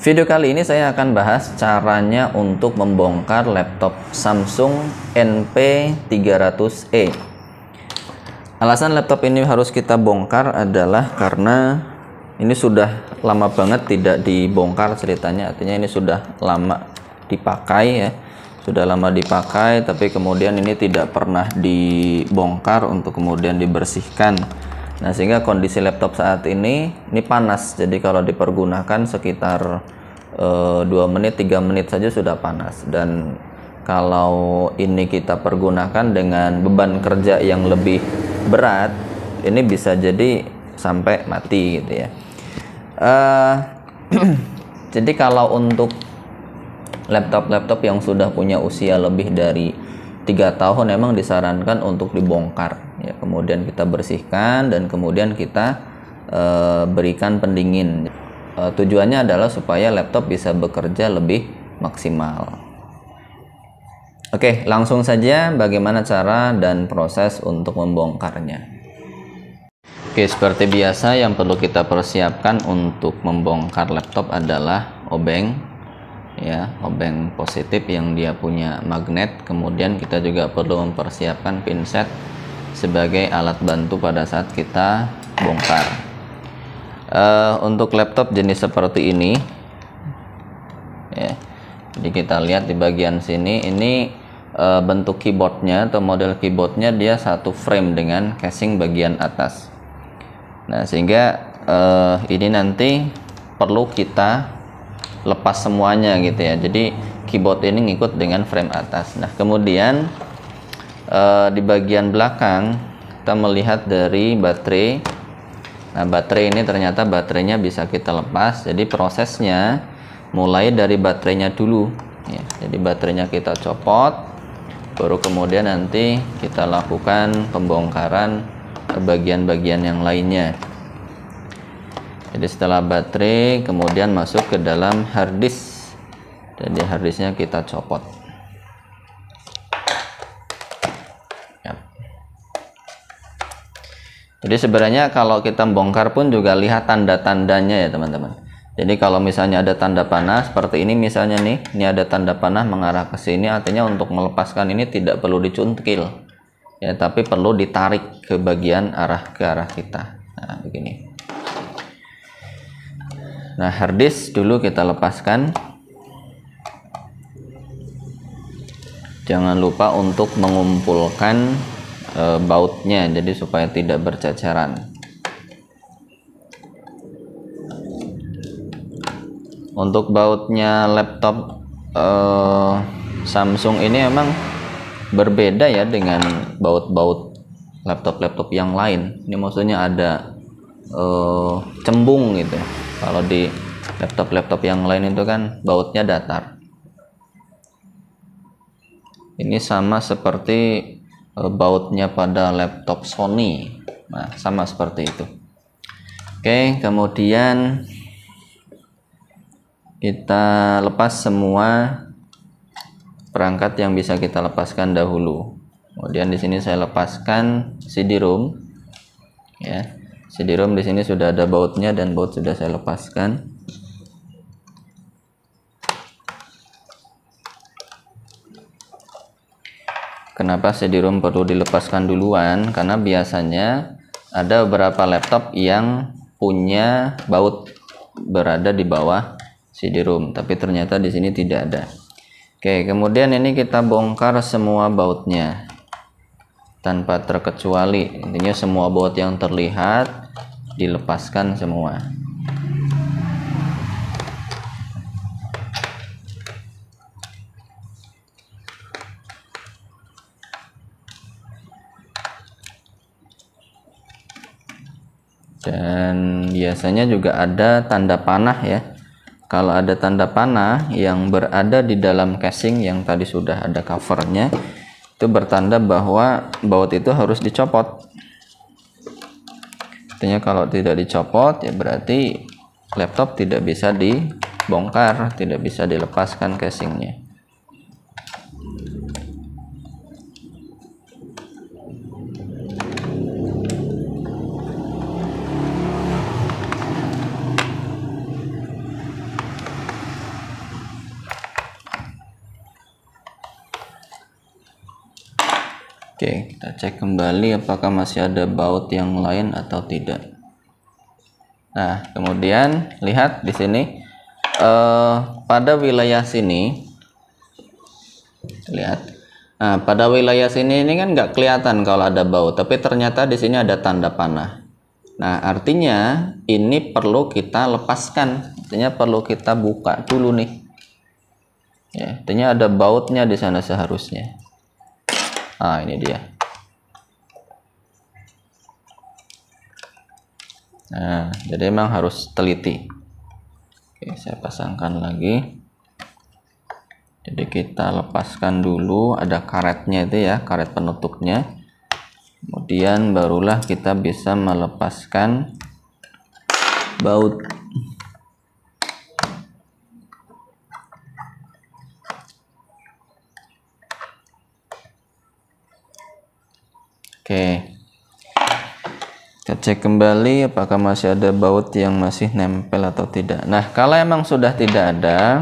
Video kali ini saya akan bahas caranya untuk membongkar laptop Samsung NP300E. Alasan laptop ini harus kita bongkar adalah karena ini sudah lama banget tidak dibongkar ceritanya. Artinya ini sudah lama dipakai ya. Sudah lama dipakai tapi kemudian ini tidak pernah dibongkar untuk kemudian dibersihkan. Nah, sehingga kondisi laptop saat ini panas. Jadi kalau dipergunakan sekitar 2 menit 3 menit saja sudah panas, dan kalau ini kita pergunakan dengan beban kerja yang lebih berat, ini bisa jadi sampai mati gitu ya. Jadi kalau untuk laptop yang sudah punya usia lebih dari 3 tahun memang disarankan untuk dibongkar ya, kemudian kita bersihkan dan kemudian kita berikan pendingin. Tujuannya adalah supaya laptop bisa bekerja lebih maksimal. Oke, langsung saja bagaimana cara dan proses untuk membongkarnya. Oke, seperti biasa yang perlu kita persiapkan untuk membongkar laptop adalah obeng ya, obeng positif yang dia punya magnet. Kemudian kita juga perlu mempersiapkan pinset sebagai alat bantu pada saat kita bongkar. Untuk laptop jenis seperti ini ya, jadi kita lihat di bagian sini ini bentuk keyboardnya atau model keyboardnya dia satu frame dengan casing bagian atas. Nah, sehingga ini nanti perlu kita lepas semuanya gitu ya. Jadi keyboard ini ngikut dengan frame atas. Nah, kemudian di bagian belakang kita melihat dari baterai. Nah, baterai ini ternyata baterainya bisa kita lepas. Jadi prosesnya mulai dari baterainya dulu ya. Jadi baterainya kita copot, baru kemudian nanti kita lakukan pembongkaran bagian-bagian yang lainnya. Jadi setelah baterai kemudian masuk ke dalam harddisk. Jadi harddisknya kita copot. Jadi sebenarnya kalau kita bongkar pun juga lihat tanda-tandanya ya teman-teman. Jadi kalau misalnya ada tanda panah seperti ini misalnya nih, ini ada tanda panah mengarah ke sini, artinya untuk melepaskan ini tidak perlu dicuntikil ya, tapi perlu ditarik ke bagian ke arah kita. Nah, begini. Nah, harddisk dulu kita lepaskan. Jangan lupa untuk mengumpulkan bautnya, jadi supaya tidak berceceran. Untuk bautnya laptop Samsung ini memang berbeda ya dengan baut-baut laptop yang lain. Ini maksudnya ada cembung gitu. Kalau di laptop yang lain itu kan bautnya datar. Ini sama seperti bautnya pada laptop Sony. Nah, sama seperti itu. Oke, kemudian kita lepas semua perangkat yang bisa kita lepaskan dahulu. Kemudian di sini saya lepaskan CD-ROM ya. CD-ROM di sini sudah ada bautnya dan baut sudah saya lepaskan. Kenapa CD-ROM perlu dilepaskan duluan? Karena biasanya ada beberapa laptop yang punya baut berada di bawah CD-ROM, tapi ternyata di sini tidak ada. Oke, kemudian ini kita bongkar semua bautnya tanpa terkecuali. Intinya semua baut yang terlihat dilepaskan semua. Dan biasanya juga ada tanda panah ya. Kalau ada tanda panah yang berada di dalam casing yang tadi sudah ada covernya, itu bertanda bahwa baut itu harus dicopot. Artinya kalau tidak dicopot ya berarti laptop tidak bisa dibongkar, tidak bisa dilepaskan casingnya. Oke, kita cek kembali apakah masih ada baut yang lain atau tidak. Nah, kemudian lihat di sini pada wilayah sini, lihat. Nah, pada wilayah sini ini kan nggak kelihatan kalau ada baut, tapi ternyata di sini ada tanda panah. Nah, artinya ini perlu kita lepaskan, artinya perlu kita buka dulu nih. Ya, artinya ada bautnya di sana seharusnya. Ah, ini dia. Nah, jadi memang harus teliti. Oke, saya pasangkan lagi. Jadi kita lepaskan dulu, ada karetnya itu ya, karet penutupnya. Kemudian barulah kita bisa melepaskan baut. Oke, kita cek kembali apakah masih ada baut yang masih nempel atau tidak. Nah, kalau emang sudah tidak ada,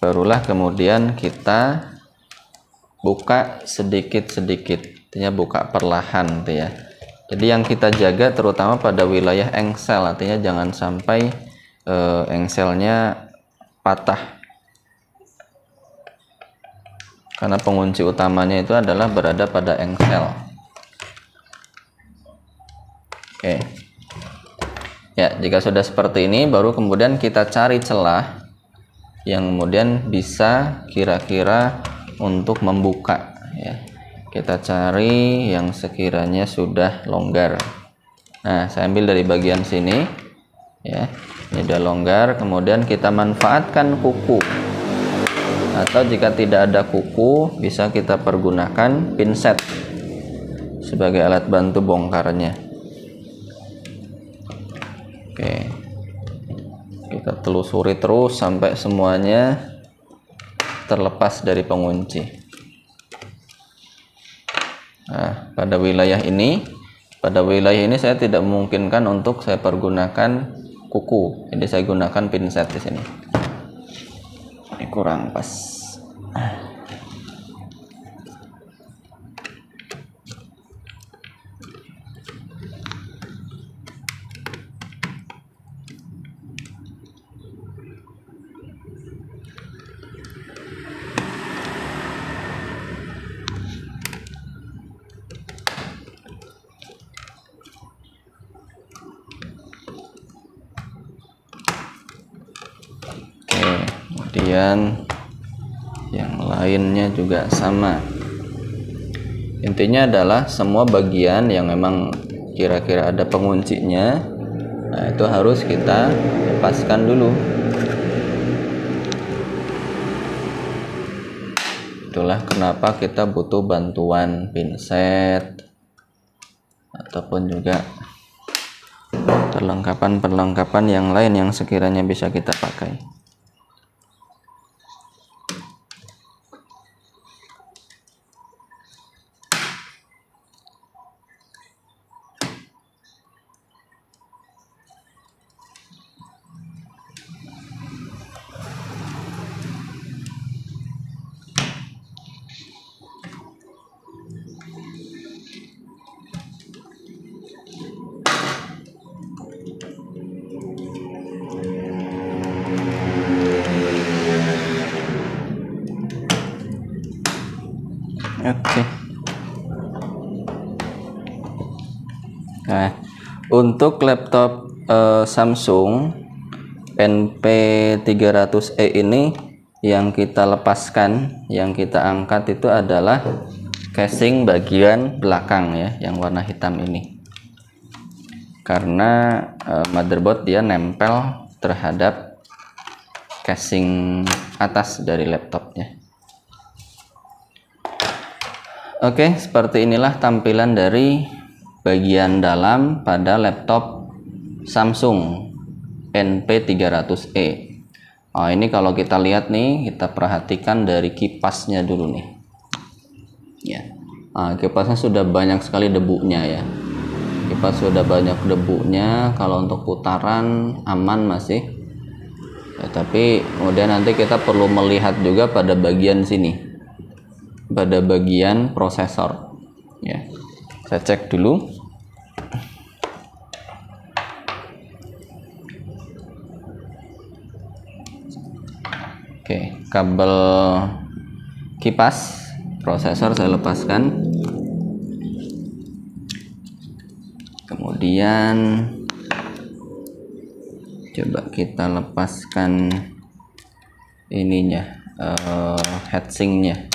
barulah kemudian kita buka sedikit-sedikit, artinya buka perlahan gitu ya. Jadi yang kita jaga terutama pada wilayah engsel, artinya jangan sampai engselnya patah. Karena pengunci utamanya itu adalah berada pada engsel. Oke. Ya, jika sudah seperti ini baru kemudian kita cari celah yang kemudian bisa kira-kira untuk membuka ya. Kita cari yang sekiranya sudah longgar. Nah, saya ambil dari bagian sini ya. Ini sudah longgar, kemudian kita manfaatkan kuku. Atau jika tidak ada kuku, bisa kita pergunakan pinset sebagai alat bantu bongkarnya. Oke, kita telusuri terus sampai semuanya terlepas dari pengunci. Nah, pada wilayah ini saya tidak memungkinkan untuk saya pergunakan kuku, jadi saya gunakan pinset di sini. Ini kurang pas. Kemudian yang lainnya juga sama. Intinya adalah semua bagian yang memang kira-kira ada penguncinya, nah itu harus kita lepaskan dulu. Itulah kenapa kita butuh bantuan pinset ataupun juga perlengkapan-perlengkapan yang lain yang sekiranya bisa kita pakai. Oke. Nah, untuk laptop Samsung NP300E ini yang kita lepaskan, yang kita angkat itu adalah casing bagian belakang ya, yang warna hitam ini. Karena motherboard dia nempel terhadap casing atas dari laptopnya. Oke, seperti inilah tampilan dari bagian dalam pada laptop Samsung NP300E. Nah, ini kalau kita lihat nih, kita perhatikan dari kipasnya dulu nih. Ya, nah, kipasnya sudah banyak sekali debunya ya. Kipas sudah banyak debunya. Kalau untuk putaran aman masih. Ya, tapi kemudian nanti kita perlu melihat juga pada bagian sini. Pada bagian prosesor. ya. Saya cek dulu. Oke, kabel kipas prosesor saya lepaskan. Kemudian coba kita lepaskan ininya, heatsinknya.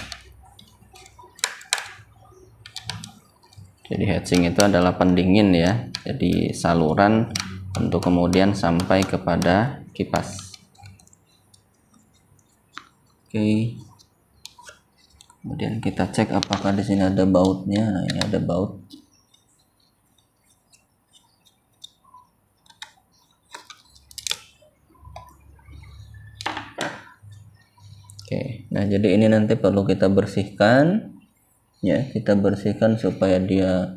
Jadi heatsink itu adalah pendingin ya, jadi saluran untuk kemudian sampai kepada kipas. Oke. Kemudian kita cek apakah di sini ada bautnya. Nah, ini ada baut. Oke. Nah, jadi ini nanti perlu kita bersihkan ya, kita bersihkan supaya dia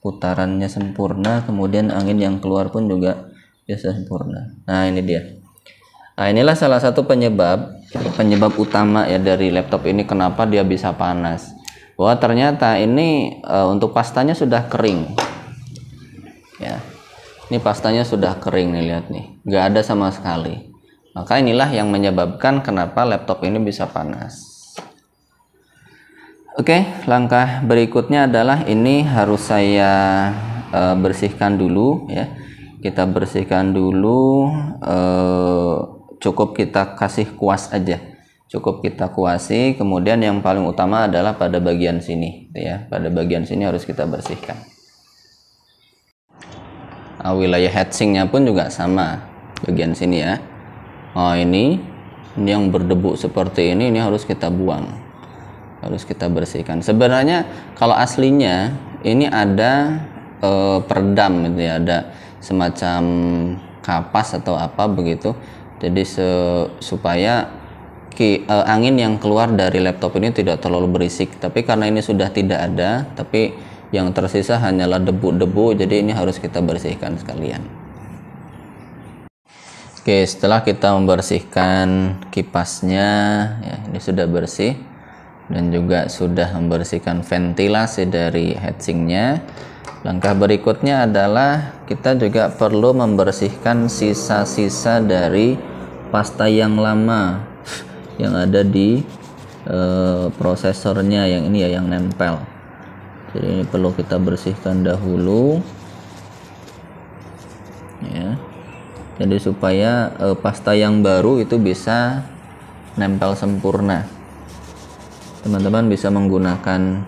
putarannya sempurna, kemudian angin yang keluar pun juga bisa sempurna. Nah, ini dia. Nah, inilah salah satu penyebab utama ya dari laptop ini kenapa dia bisa panas. Bahwa ternyata ini untuk pastanya sudah kering. Ya. Ini pastanya sudah kering nih, lihat nih. Nggak ada sama sekali. Maka inilah yang menyebabkan kenapa laptop ini bisa panas. Oke, langkah berikutnya adalah ini harus saya bersihkan dulu ya. Kita bersihkan dulu, cukup kita kasih kuas aja, cukup kita kuasi. Kemudian yang paling utama adalah pada bagian sini ya, pada bagian sini harus kita bersihkan. Nah, wilayah heatsinknya pun juga sama, bagian sini ya. Oh, ini yang berdebu seperti ini harus kita buang, harus kita bersihkan. Sebenarnya kalau aslinya ini ada peredam gitu ya, ada semacam kapas atau apa begitu. Jadi supaya angin yang keluar dari laptop ini tidak terlalu berisik. Tapi karena ini sudah tidak ada, tapi yang tersisa hanyalah debu-debu, jadi ini harus kita bersihkan sekalian. Oke, setelah kita membersihkan kipasnya ya, ini sudah bersih, dan juga sudah membersihkan ventilasi dari heatsinknya. Langkah berikutnya adalah kita juga perlu membersihkan sisa-sisa dari pasta yang lama yang ada di prosesornya, yang ini ya, yang nempel. Jadi ini perlu kita bersihkan dahulu ya. Jadi supaya pasta yang baru itu bisa nempel sempurna. Teman-teman bisa menggunakan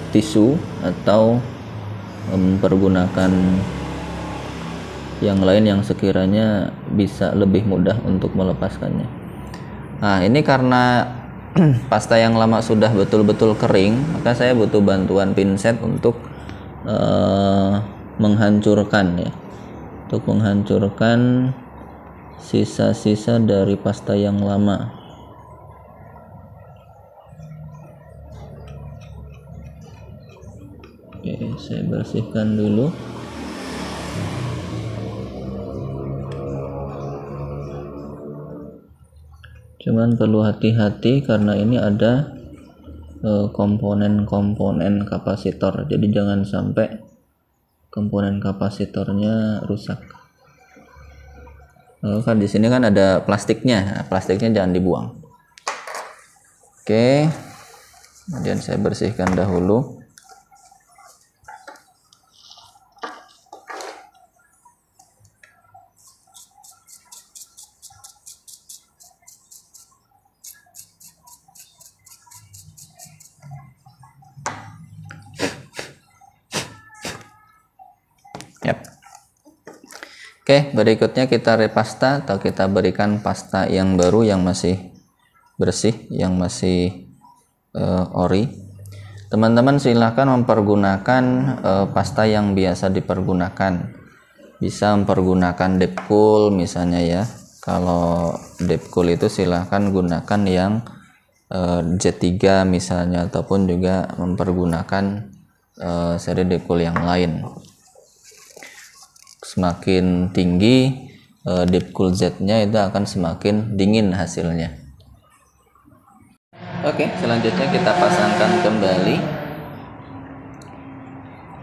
tisu atau mempergunakan yang lain yang sekiranya bisa lebih mudah untuk melepaskannya. Nah, ini karena pasta yang lama sudah betul-betul kering, maka saya butuh bantuan pinset untuk menghancurkan ya, untuk menghancurkan sisa-sisa dari pasta yang lama. Oke, saya bersihkan dulu. Cuman perlu hati-hati karena ini ada komponen-komponen kapasitor. Jadi jangan sampai komponen kapasitornya rusak. Kan di sini kan ada plastiknya. Nah, plastiknya jangan dibuang. Oke. Kemudian saya bersihkan dahulu. Oke, berikutnya kita repasta atau kita berikan pasta yang baru yang masih bersih, yang masih ori. Teman-teman silahkan mempergunakan pasta yang biasa dipergunakan. Bisa mempergunakan Deepcool misalnya ya. Kalau Deepcool itu silahkan gunakan yang Z3 misalnya, ataupun juga mempergunakan seri Deepcool yang lain. Semakin tinggi Deepcool Z-nya itu akan semakin dingin hasilnya. Oke, selanjutnya kita pasangkan kembali.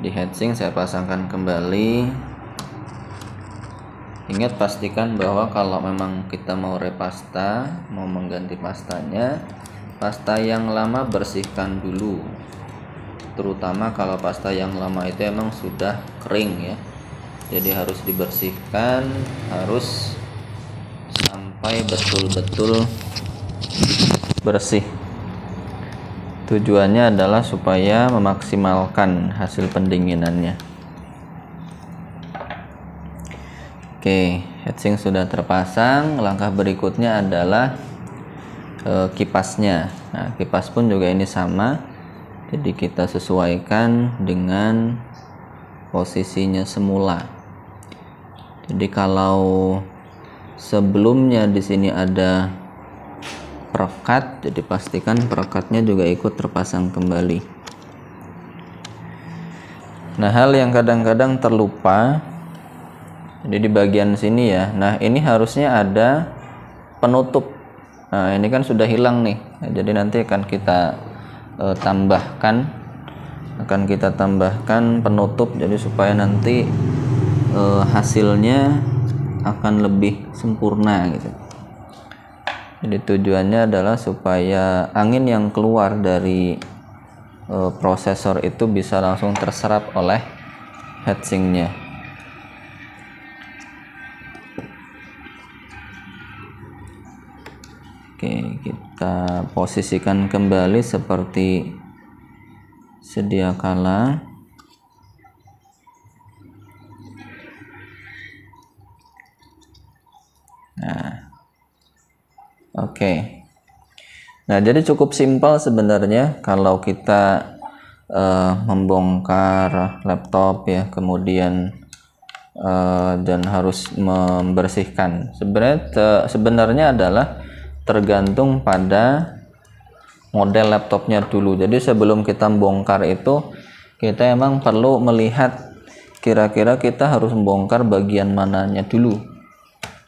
Di heatsink saya pasangkan kembali. Ingat, pastikan bahwa kalau memang kita mau repasta, mau mengganti pastanya, pasta yang lama bersihkan dulu. Terutama kalau pasta yang lama itu emang sudah kering ya. Jadi harus dibersihkan, harus sampai betul-betul bersih. Tujuannya adalah supaya memaksimalkan hasil pendinginannya. Oke, heatsink sudah terpasang. Langkah berikutnya adalah kipasnya. Nah, kipas pun juga ini sama. Jadi kita sesuaikan dengan posisinya semula. Jadi kalau sebelumnya di sini ada perekat, jadi pastikan perekatnya juga ikut terpasang kembali. Nah, hal yang kadang-kadang terlupa, jadi di bagian sini ya, nah ini harusnya ada penutup. Nah, ini kan sudah hilang nih. Nah, jadi nanti akan kita tambahkan penutup, jadi supaya nanti hasilnya akan lebih sempurna gitu. Jadi tujuannya adalah supaya angin yang keluar dari prosesor itu bisa langsung terserap oleh heatsinknya. Oke, kita posisikan kembali seperti sedia kala. Nah, oke. Nah, jadi cukup simpel sebenarnya kalau kita membongkar laptop ya, kemudian dan harus membersihkan. Sebenarnya adalah tergantung pada model laptopnya dulu. Jadi sebelum kita bongkar itu, kita emang perlu melihat kira-kira kita harus membongkar bagian mananya dulu.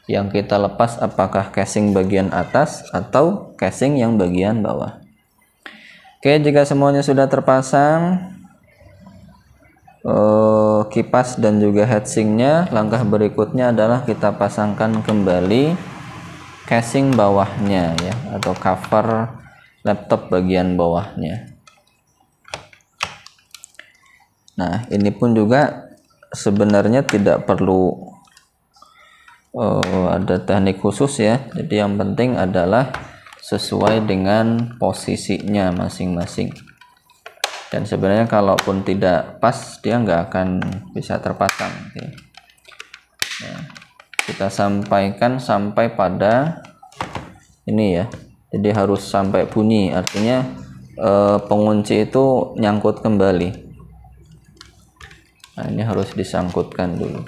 Yang kita lepas apakah casing bagian atas atau casing yang bagian bawah. Oke, jika semuanya sudah terpasang, kipas dan juga heatsinknya, langkah berikutnya adalah kita pasangkan kembali casing bawahnya ya, atau cover laptop bagian bawahnya. Nah, ini pun juga sebenarnya tidak perlu ada teknik khusus ya. Jadi yang penting adalah sesuai dengan posisinya masing-masing. Dan sebenarnya kalaupun tidak pas, dia nggak akan bisa terpasang. Nah, kita sampaikan sampai pada ini ya. Jadi harus sampai bunyi, artinya pengunci itu nyangkut kembali. Nah, ini harus disangkutkan dulu.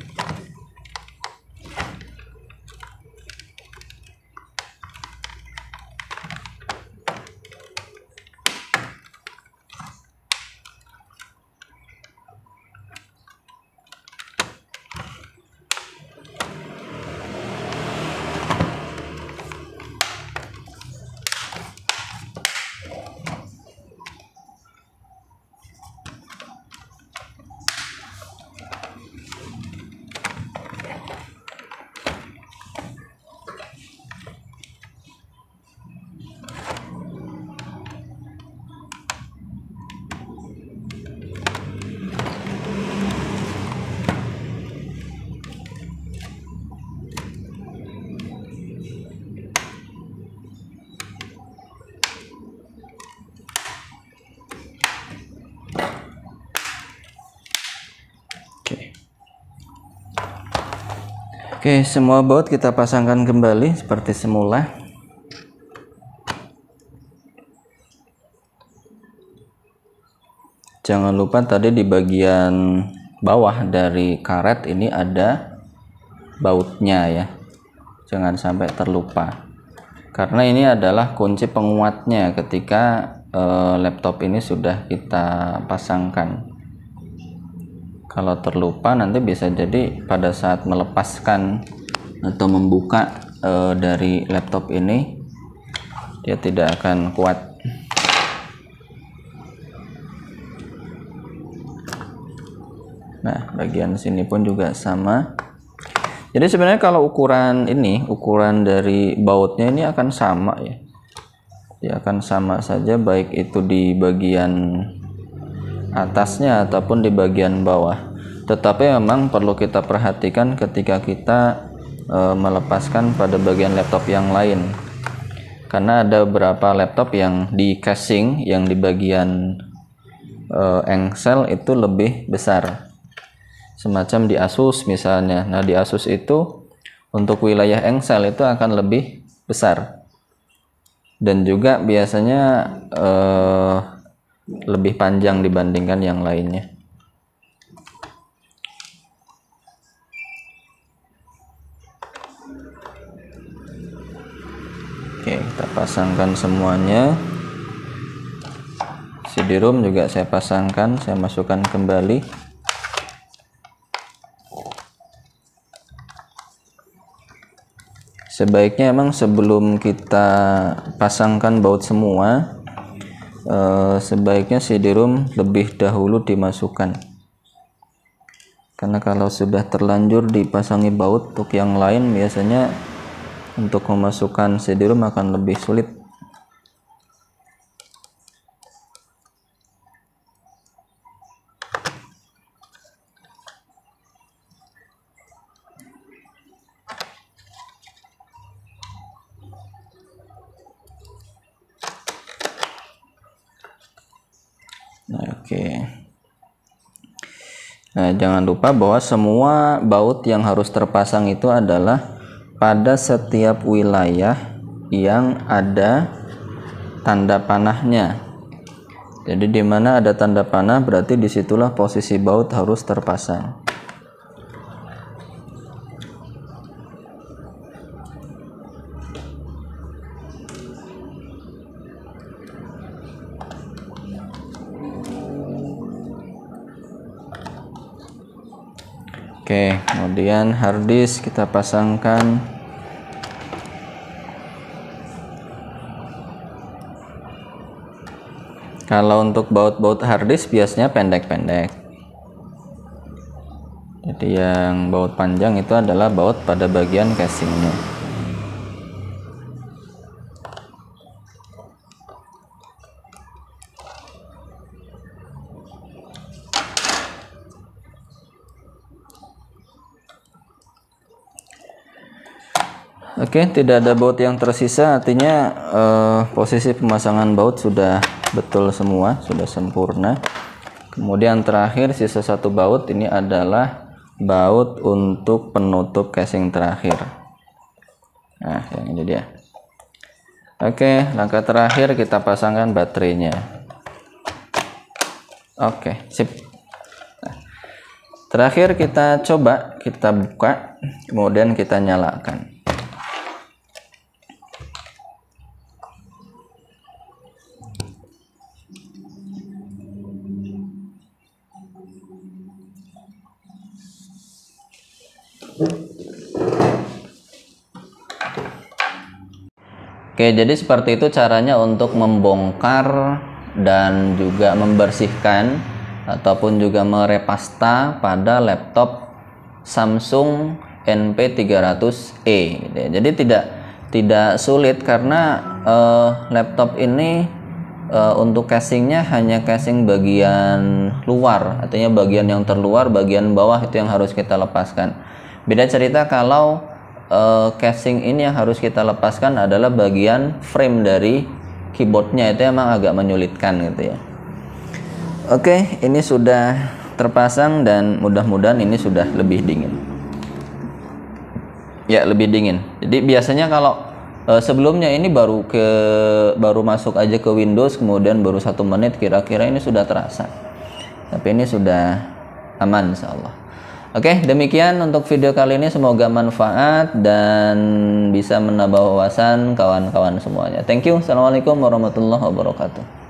Oke, semua baut kita pasangkan kembali seperti semula. Jangan lupa tadi di bagian bawah dari karet ini ada bautnya ya. Jangan sampai terlupa. Karena ini adalah kunci penguatnya ketika laptop ini sudah kita pasangkan. Kalau terlupa nanti bisa jadi pada saat melepaskan atau membuka dari laptop ini dia tidak akan kuat. Nah, bagian sini pun juga sama. Jadi sebenarnya kalau ukuran dari bautnya ini akan sama ya. Dia akan sama saja, baik itu di bagian atasnya ataupun di bagian bawah. Tetapi memang perlu kita perhatikan ketika kita melepaskan pada bagian laptop yang lain. Karena ada beberapa laptop yang di casing, yang di bagian engsel itu lebih besar. Semacam di Asus misalnya. Nah, di Asus itu untuk wilayah engsel itu akan lebih besar. Dan juga biasanya lebih panjang dibandingkan yang lainnya. Oke, kita pasangkan semuanya. CD-ROM juga saya pasangkan, saya masukkan kembali. Sebaiknya emang sebelum kita pasangkan baut semua, sebaiknya CD-ROM lebih dahulu dimasukkan. Karena kalau sudah terlanjur dipasangi baut untuk yang lain, biasanya untuk memasukkan CD-ROM akan lebih sulit. Oke. Nah, jangan lupa bahwa semua baut yang harus terpasang itu adalah pada setiap wilayah yang ada tanda panahnya. Jadi di mana ada tanda panah berarti disitulah posisi baut harus terpasang. Oke, kemudian harddisk kita pasangkan. Kalau untuk baut-baut harddisk biasanya pendek-pendek. Jadi yang baut panjang itu adalah baut pada bagian casingnya. Oke, tidak ada baut yang tersisa, artinya posisi pemasangan baut sudah betul semua, sudah sempurna. Kemudian terakhir sisa satu baut, ini adalah baut untuk penutup casing terakhir. Nah, yang ini dia. Oke, langkah terakhir kita pasangkan baterainya. Oke, sip. Nah, terakhir kita coba, kita buka, kemudian kita nyalakan. Oke, jadi seperti itu caranya untuk membongkar dan juga membersihkan ataupun juga merepasta pada laptop Samsung NP300E. Jadi tidak sulit karena laptop ini untuk casingnya hanya casing bagian luar, artinya bagian yang terluar, bagian bawah itu yang harus kita lepaskan. Beda cerita kalau casing ini yang harus kita lepaskan adalah bagian frame dari keyboardnya, itu emang agak menyulitkan gitu ya. Oke, ini sudah terpasang dan mudah-mudahan ini sudah lebih dingin. Ya, lebih dingin. Jadi biasanya kalau sebelumnya ini baru masuk aja ke Windows, kemudian baru 1 menit kira-kira ini sudah terasa. Tapi ini sudah aman insyaallah. Oke, demikian untuk video kali ini, semoga manfaat dan bisa menambah wawasan kawan-kawan semuanya. Thank you. Assalamualaikum warahmatullahi wabarakatuh.